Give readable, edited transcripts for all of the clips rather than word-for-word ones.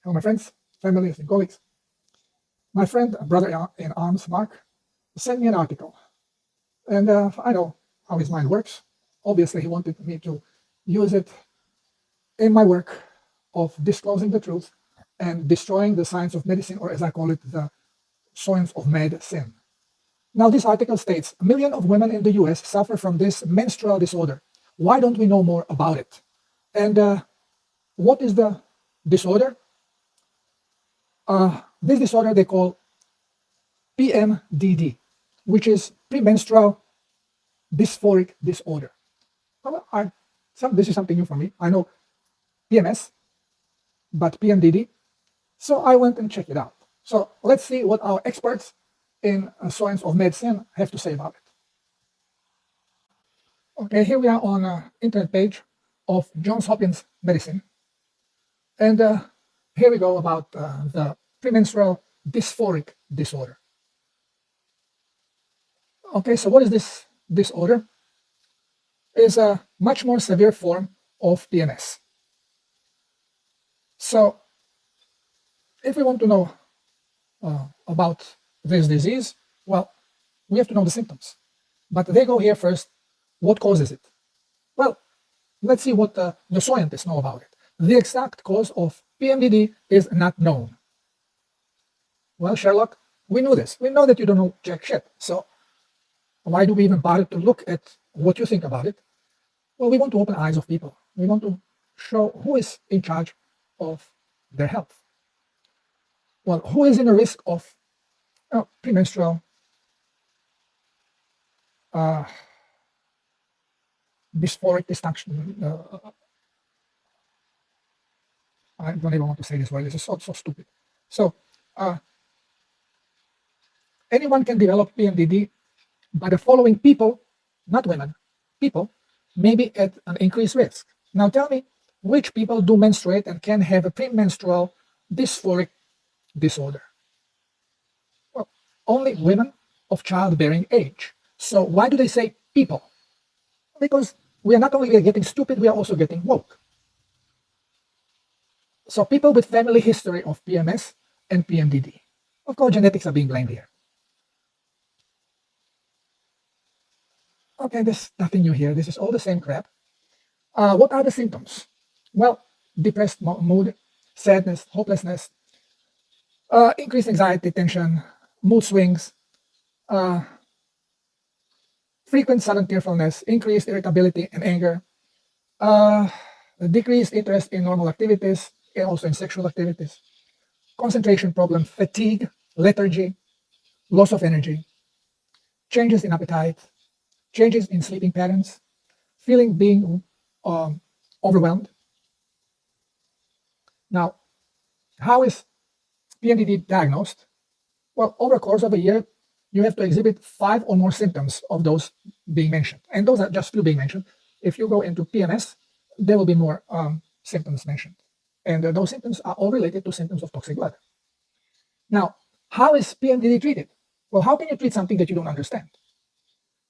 Hello, my friends, families, and colleagues. My friend, brother in arms, Mark, sent me an article. And I know how his mind works. Obviously, he wanted me to use it in my work of disclosing the truth and destroying the science of medicine, or as I call it, the science of medicine. Now, this article states, 1 million of women in the US suffer from this menstrual disorder. Why don't we know more about it? And what is the disorder? This disorder they call PMDD, which is premenstrual dysphoric disorder. Well, this is something new for me. I know PMS, but PMDD. So I went and checked it out. So let's see what our experts in science of medicine have to say about it. Okay, here we are on an internet page of Johns Hopkins Medicine. And here we go about the premenstrual dysphoric disorder. Okay, so what is this disorder? It's a much more severe form of PMS. So if we want to know about this disease, well, we have to know the symptoms. But they go here first. What causes it? Well, let's see what the scientists know about it. The exact cause of PMDD is not known. Well, Sherlock, we knew this. We know that you don't know jack shit. So why do we even bother to look at what you think about it? Well, we want to open the eyes of people. We want to show who is in charge of their health. Well, who is in a risk of premenstrual dysphoric dysfunction? I don't even want to say this word. This is so stupid. So anyone can develop PMDD, but the following people, not women, people, may be at an increased risk. Now tell me, which people do menstruate and can have a premenstrual dysphoric disorder? Well, only women of childbearing age. So why do they say people? Because we are not only getting stupid, we are also getting woke. So people with family history of PMS and PMDD. Of course, genetics are being blamed here. Okay, there's nothing new here. This is all the same crap. What are the symptoms? Well, depressed mood, sadness, hopelessness, increased anxiety, tension, mood swings, frequent sudden tearfulness, increased irritability and anger, decreased interest in normal activities and also in sexual activities, concentration problem, fatigue, lethargy, loss of energy, changes in appetite, changes in sleeping patterns, feeling being overwhelmed. Now, how is PMDD diagnosed? Well, over the course of a year, you have to exhibit 5 or more symptoms of those being mentioned. And those are just few being mentioned. If you go into PMS, there will be more symptoms mentioned. And those symptoms are all related to symptoms of toxic blood. Now, how is PMDD treated? Well, how can you treat something that you don't understand?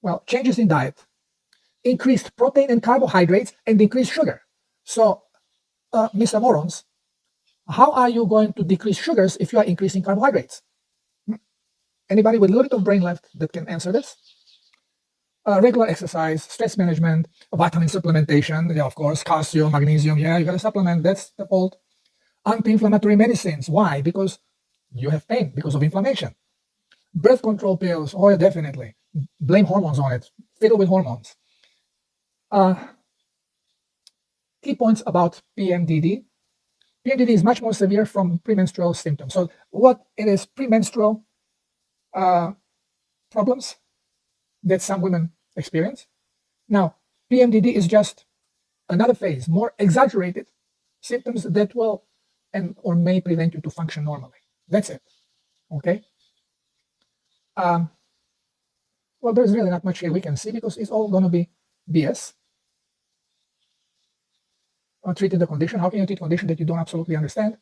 Well, changes in diet, increased protein and carbohydrates, and decreased sugar. So, Mr. Morons, how are you going to decrease sugars if you are increasing carbohydrates? Anybody with a little bit of brain left that can answer this? Regular exercise, stress management, vitamin supplementation, yeah, of course, calcium, magnesium, yeah, you got to supplement, that's the fault. Anti-inflammatory medicines, why? Because you have pain, because of inflammation. Birth control pills, oh yeah, definitely. Blame hormones on it, fiddle with hormones. Key points about PMDD. PMDD is much more severe from premenstrual symptoms. So what it is, premenstrual problems that some women experience. Now, PMDD is just another phase, more exaggerated symptoms that will and or may prevent you to function normally. That's it. Okay. Well, there's really not much here we can see because it's all going to be BS. Treating the condition. How can you treat a condition that you don't absolutely understand?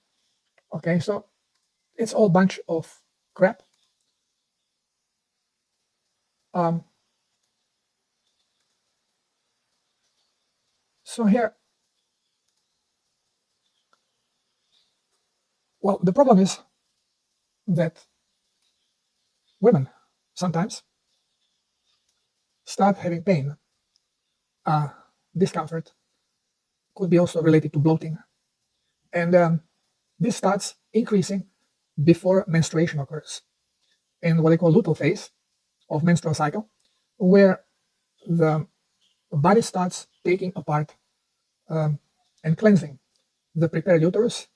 Okay, so it's all bunch of crap. So here, Well, the problem is that women sometimes start having pain. Discomfort could be also related to bloating. And this starts increasing before menstruation occurs, in what they call luteal phase of menstrual cycle, where the body starts taking apart and cleansing the prepared uterus,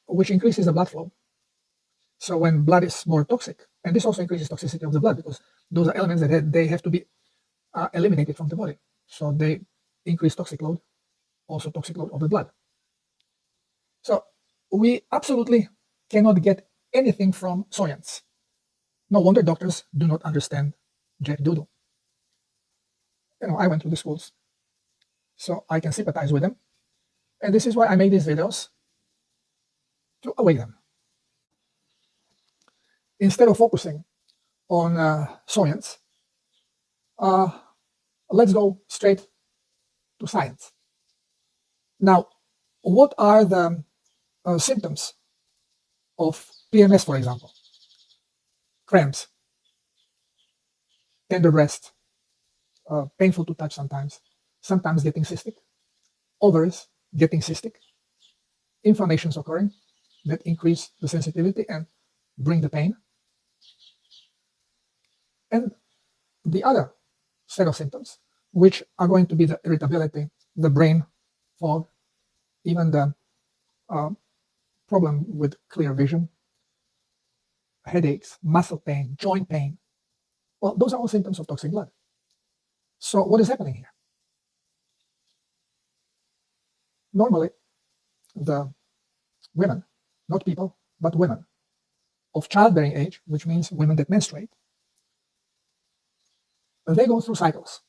which increases the blood flow. So when blood is more toxic, and this also increases toxicity of the blood, because those are elements that they have to be eliminated from the body. So they increase toxic load, also toxic load of the blood. So we absolutely cannot get anything from soyance. No wonder doctors do not understand jack doodle. I went to the schools, so I can sympathize with them. And this is why I made these videos, to awake them. Instead of focusing on soyance, let's go straight to science. Now, what are the symptoms of PMS, for example? Cramps, tender breast, painful to touch sometimes getting cystic, ovaries getting cystic, inflammations occurring that increase the sensitivity and bring the pain. And the other set of symptoms, which are going to be the irritability, the brain fog, even the problem with clear vision, headaches, muscle pain, joint pain. Well, those are all symptoms of toxic blood. So what is happening here? Normally, the women, not people, but women of childbearing age, which means women that menstruate, they go through cycles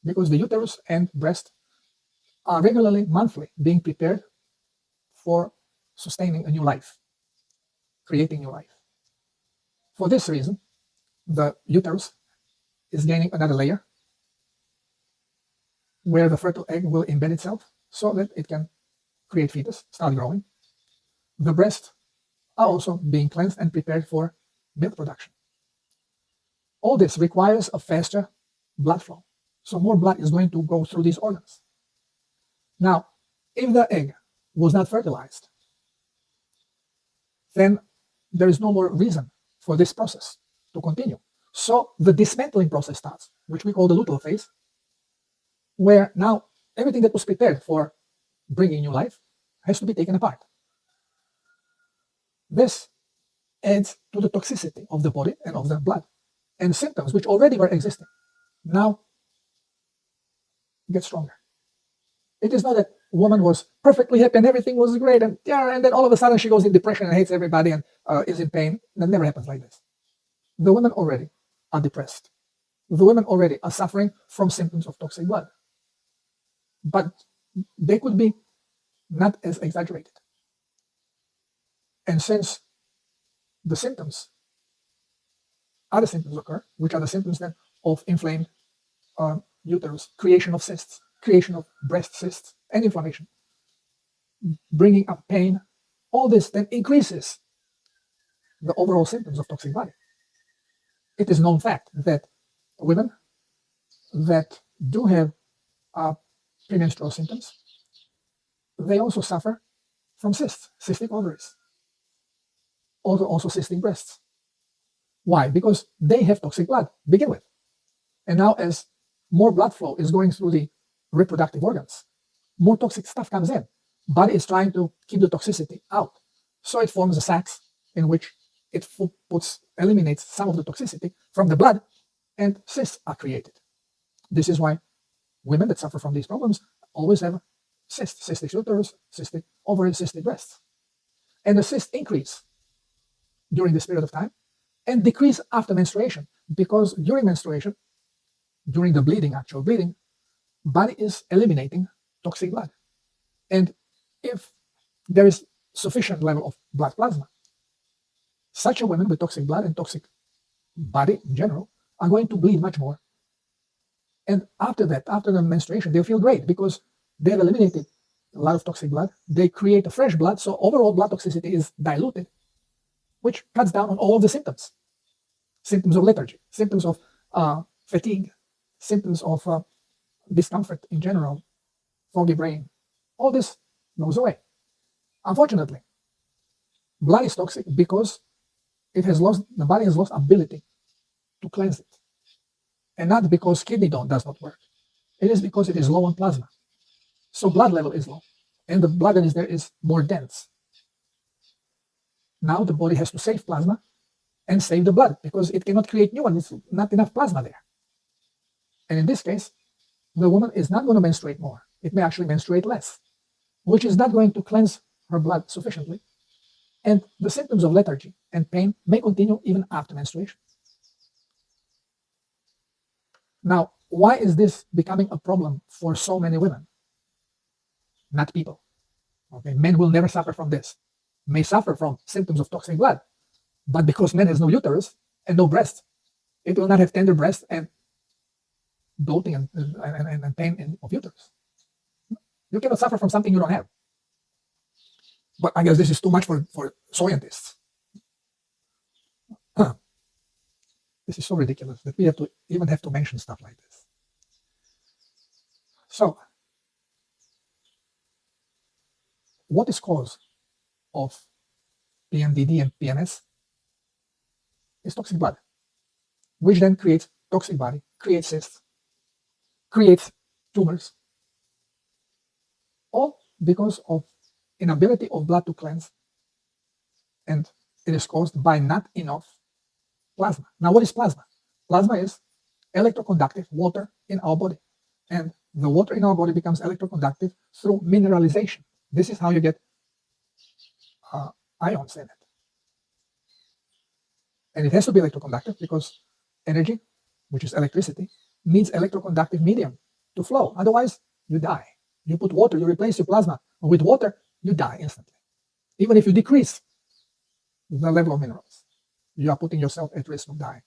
because the uterus and breast are regularly, monthly, being prepared for sustaining a new life, creating new life. For this reason, the uterus is gaining another layer where the fertile egg will embed itself so that it can create fetus, start growing. The breasts are also being cleansed and prepared for milk production. All this requires a faster blood flow. So more blood is going to go through these organs. Now, if the egg was not fertilized, then there is no more reason for this process to continue. So the dismantling process starts, which we call the luteal phase, where now everything that was prepared for bringing new life has to be taken apart. This adds to the toxicity of the body and of the blood, and symptoms which already were existing now get stronger. It is not that woman was perfectly happy and everything was great, and then all of a sudden she goes in depression and hates everybody and is in pain. That never happens like this. The women already are depressed. The women already are suffering from symptoms of toxic blood. But they could be not as exaggerated. And since the symptoms, other symptoms occur, which are the symptoms then of inflamed uterus, creation of cysts, creation of breast cysts, and inflammation, bringing up pain, all this then increases the overall symptoms of toxic body. It is known fact that women that do have premenstrual symptoms, they also suffer from cysts, cystic ovaries, also cystic breasts. Why? Because they have toxic blood to begin with. And now as more blood flow is going through the reproductive organs, more toxic stuff comes in. Body is trying to keep the toxicity out. So it forms the sacs in which it eliminates some of the toxicity from the blood, and cysts are created. This is why women that suffer from these problems always have cysts, cystic uterus, cystic ovaries, cystic breasts. And the cysts increase during this period of time and decrease after menstruation, because during menstruation, during the bleeding, actual bleeding, body is eliminating toxic blood. And if there is sufficient level of blood plasma, such a woman with toxic blood and toxic body in general are going to bleed much more. And after that, after the menstruation, they'll feel great because they have eliminated a lot of toxic blood, they create a fresh blood, so overall blood toxicity is diluted, which cuts down on all of the symptoms. Symptoms of lethargy, symptoms of fatigue, symptoms of discomfort in general, foggy brain, all this goes away. Unfortunately, blood is toxic because the body has lost ability to cleanse it. And not because kidney does not work. It is because it is low on plasma. So blood level is low. And the blood that is there is more dense. Now the body has to save plasma and save the blood because it cannot create new one. It's not enough plasma there. And in this case, the woman is not going to menstruate more. It may actually menstruate less, which is not going to cleanse her blood sufficiently. And the symptoms of lethargy and pain may continue even after menstruation. Now, why is this becoming a problem for so many women? Not people. Okay, men will never suffer from this. May suffer from symptoms of toxic blood, but because men has no uterus and no breast, it will not have tender breast and bloating and pain of uterus. You cannot suffer from something you don't have. But I guess this is too much for scientists. This is so ridiculous that we even have to mention stuff like this. So, what is cause of PMDD and PMS? Is toxic blood, which then creates toxic body, creates cysts, creates tumors, all because of inability of blood to cleanse, and it is caused by not enough plasma. Now, what is plasma? Plasma is electroconductive water in our body, and the water in our body becomes electroconductive through mineralization. This is how you get ions in it. And it has to be electroconductive because energy, which is electricity, needs electroconductive medium to flow. Otherwise, you die. You put water, you replace your plasma with water, you die instantly. Even if you decrease the level of minerals, you are putting yourself at risk of dying.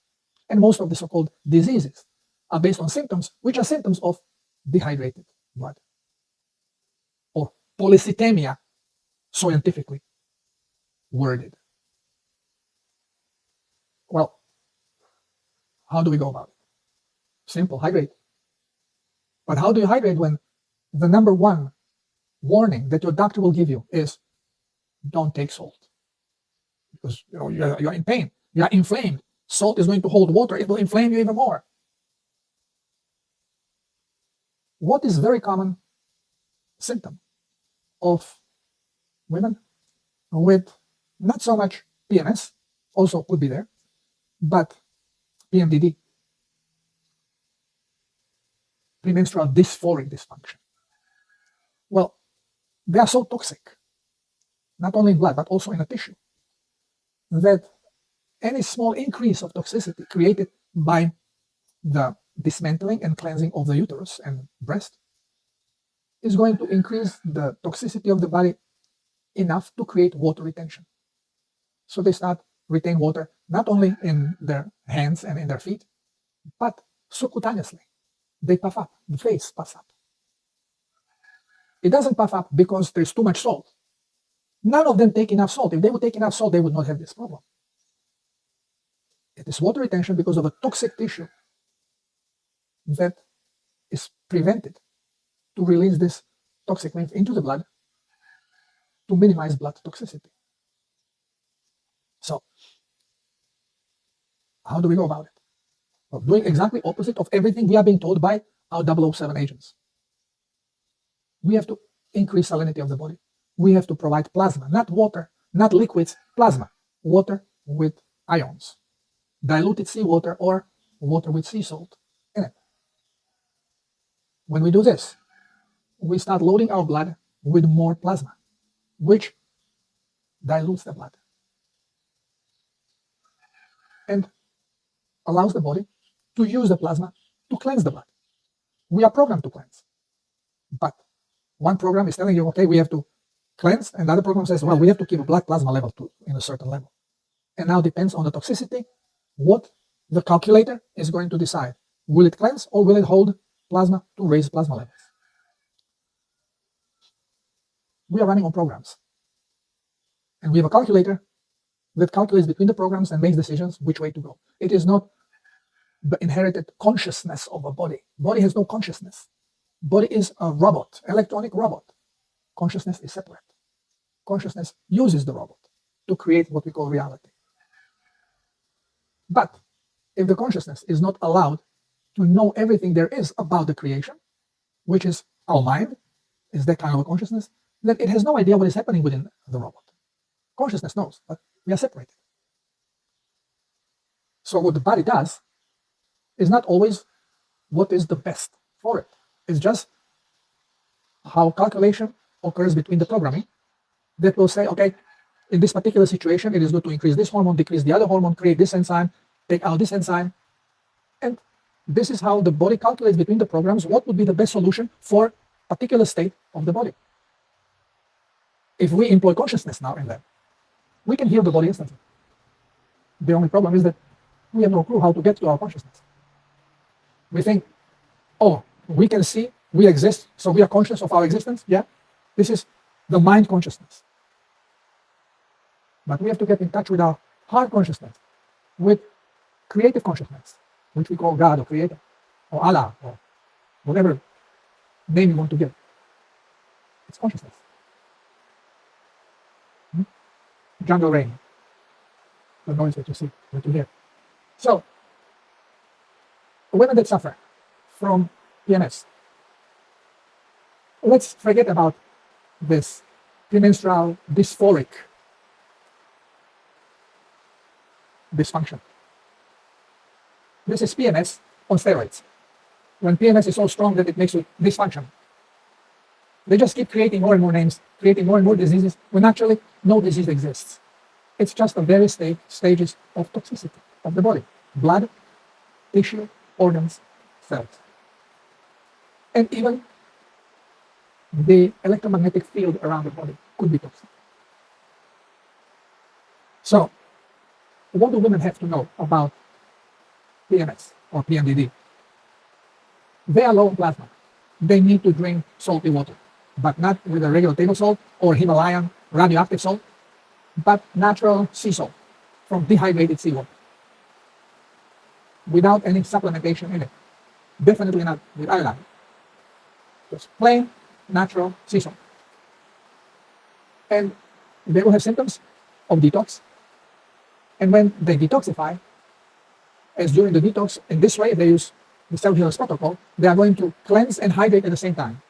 And most of the so-called diseases are based on symptoms, which are symptoms of dehydrated blood, or polycythemia, scientifically worded. Well, how do we go about it? Simple, hydrate. But how do you hydrate when the number one warning that your doctor will give you is don't take salt? Because you are in pain, you are inflamed. Salt is going to hold water, it will inflame you even more. What is very common symptom of women with not so much PMS, also could be there, but PMDD, premenstrual dysphoric dysfunction? Well, they are so toxic, not only in blood, but also in a tissue, that any small increase of toxicity created by the dismantling and cleansing of the uterus and breast is going to increase the toxicity of the body enough to create water retention. So they start retain water not only in their hands and in their feet, but subcutaneously. They puff up, the face puffs up. It doesn't puff up because there's too much salt. None of them take enough salt. If they would take enough salt, they would not have this problem. It is water retention because of a toxic tissue that is prevented to release this toxic lymph into the blood to minimize blood toxicity. So, how do we go about it? Well, doing exactly opposite of everything we are being told by our 007 agents. We have to increase salinity of the body. We have to provide plasma, not water, not liquids, plasma, water with ions, diluted seawater or water with sea salt in it. When we do this, we start loading our blood with more plasma, which dilutes the blood and allows the body to use the plasma to cleanse the blood. We are programmed to cleanse, but one program is telling you, okay, we have to cleanse, and the other program says, well, we have to keep a blood plasma level in a certain level. And now depends on the toxicity, what the calculator is going to decide. Will it cleanse or will it hold plasma to raise plasma levels? we are running on programs. And we have a calculator that calculates between the programs and makes decisions which way to go. It is not the inherited consciousness of a body. Body has no consciousness. Body is a robot, electronic robot. Consciousness is separate. Consciousness uses the robot to create what we call reality. But if the consciousness is not allowed to know everything there is about the creation, which is our mind, is that kind of a consciousness, then it has no idea what is happening within the robot. Consciousness knows, but we are separated. So what the body does is not always what is the best for it. It's just how calculation occurs between the programming that will say, okay, in this particular situation, it is good to increase this hormone, decrease the other hormone, create this enzyme, take out this enzyme. And this is how the body calculates between the programs what would be the best solution for a particular state of the body. If we employ consciousness now and then, we can heal the body instantly. The only problem is that we have no clue how to get to our consciousness. We think, oh, we can see, we exist, so we are conscious of our existence. Yeah, this is the mind consciousness. But we have to get in touch with our heart consciousness, with creative consciousness, which we call God or Creator, or Allah, or whatever name you want to give. It's consciousness. Jungle rain, the noise that you see, that you hear. So, women that suffer from PMS, let's forget about this premenstrual dysphoric dysfunction. This is PMS on steroids. When PMS is so strong that it makes you dysfunction, they just keep creating more and more names, creating more and more diseases, when actually no disease exists. It's just the various stages of toxicity of the body: blood, tissue, organs, cells. And even the electromagnetic field around the body could be toxic. So, what do women have to know about PMS or PMDD? They are low in plasma. They need to drink salty water, but not with a regular table salt or Himalayan radioactive salt, but natural sea salt from dehydrated seawater, without any supplementation in it. Definitely not with iodine. Just plain natural sea salt. And they will have symptoms of detox. And when they detoxify, as during the detox, in this way they use the self-healers protocol, they are going to cleanse and hydrate at the same time.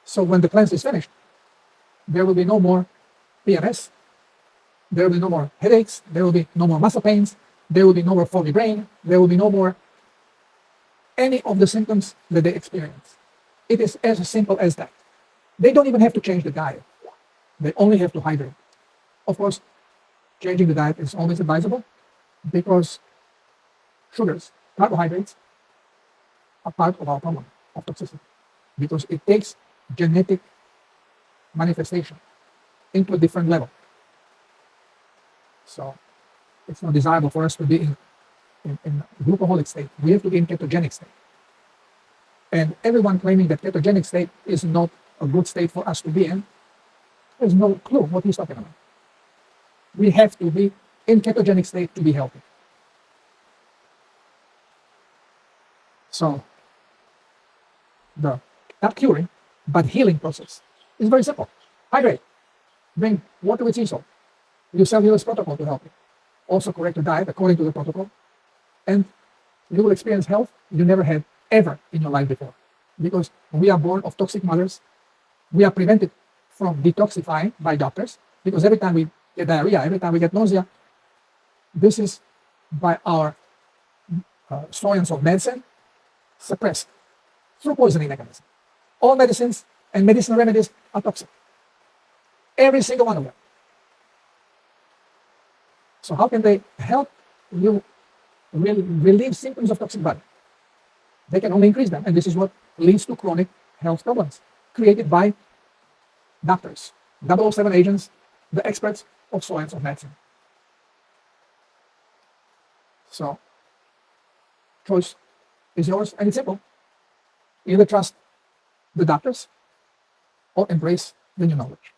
So when the cleanse is finished, there will be no more PMS, there will be no more headaches, there will be no more muscle pains, there will be no more foggy brain, there will be no more any of the symptoms that they experience. It is as simple as that. They don't even have to change the diet. They only have to hydrate. Of course, changing the diet is always advisable because sugars, carbohydrates, are part of our problem of toxicity, because it takes genetic manifestation into a different level. So it's not desirable for us to be in glucoholic state. We have to be in ketogenic state. And everyone claiming that ketogenic state is not a good state for us to be in has no clue what he's talking about. We have to be in ketogenic state to be healthy. So the not curing, but healing process is very simple. Hydrate. Drink water with sea salt. Use self-healers protocol to help you. Also correct your diet according to the protocol. And you will experience health you never had ever in your life before. Because we are born of toxic mothers. We are prevented from detoxifying by doctors. Because every time we get diarrhea, every time we get nausea, this is by our science of medicine suppressed through poisoning mechanism. All medicines and medicinal remedies are toxic. Every single one of them. So how can they help you relieve symptoms of toxic body? They can only increase them, and this is what leads to chronic health problems created by doctors, 007 agents, the experts of science of medicine. So, choice is yours, and it's simple. Either trust the doctors or embrace the new knowledge.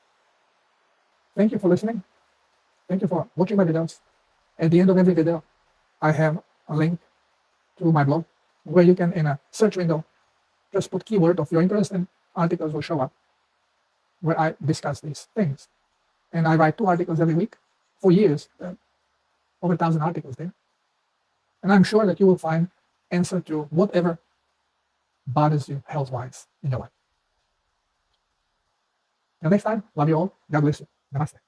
Thank you for listening. Thank you for watching my videos. At the end of every video, I have a link to my blog where you can, in a search window, just put keyword of your interest and articles will show up where I discuss these things. And I write 2 articles every week for years, over 1,000 articles there. And I'm sure that you will find answer to whatever bothers you health-wise in your life. Until next time, love you all. God bless you. Namaste.